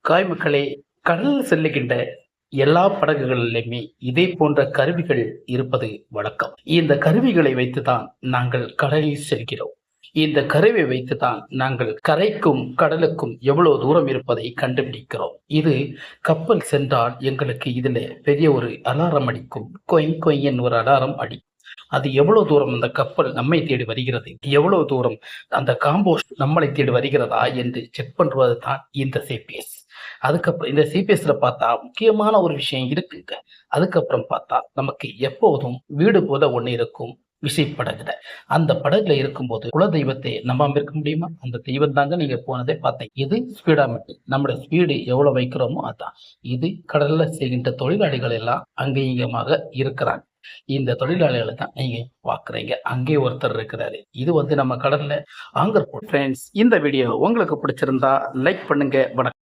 காய் மக்களே, கடலில் செல்லுகின்ற எல்லா படகுகளிலுமே இதே போன்ற கருவிகள் இருப்பது வழக்கம். இந்த கருவிகளை வைத்துதான் நாங்கள் கடலில் செல்கிறோம். இந்த கருவியை வைத்துதான் நாங்கள் கரைக்கும் கடலுக்கும் எவ்வளவு தூரம் இருப்பதை கண்டுபிடிக்கிறோம். இது கப்பல் சென்றால் எங்களுக்கு இதுல பெரிய ஒரு அலாரம் அடிக்கும். கொயின் கொயின் ஒரு அலாரம் அடி. அது எவ்வளவு தூரம் அந்த கப்பல் நம்மை தேடி வருகிறது, எவ்வளவு தூரம் அந்த காம்போஸ்ட் நம்மளை தேடி வருகிறதா என்று செக் பண்றது தான் இந்த சிபிஎஸ். அதுக்கப்புறம் இந்த சிபிஎஸ்ல பார்த்தா முக்கியமான ஒரு விஷயம் இருக்குங்க. அதுக்கப்புறம் பார்த்தா நமக்கு எப்போதும் வீடு போல ஒண்ணு இருக்கும், விசைப்படகுல. அந்த படகுல இருக்கும்போது குலதெய்வத்தை நம்பாம இருக்க முடியுமா? அந்த தெய்வம் தாங்க நீங்க போனதே பார்த்தீங்க. இது ஸ்பீடாமீட்டர். நம்மளோட ஸ்பீடு எவ்வளவு வைக்கிறோமோ அதான். இது கடல்ல செய்கின்ற தொழிலாளிகள் எல்லாம் அங்கீகமாக இருக்கிறாங்க. இந்த தொழிலாளிகளை தான் நீங்க பாக்குறீங்க. அங்கே ஒருத்தர் இருக்கிறாரு. இது நம்ம கடல்ல ஆங்கர். ஃப்ரெண்ட்ஸ், இந்த வீடியோ உங்களுக்கு பிடிச்சிருந்தா லைக் பண்ணுங்க. வணக்கம்.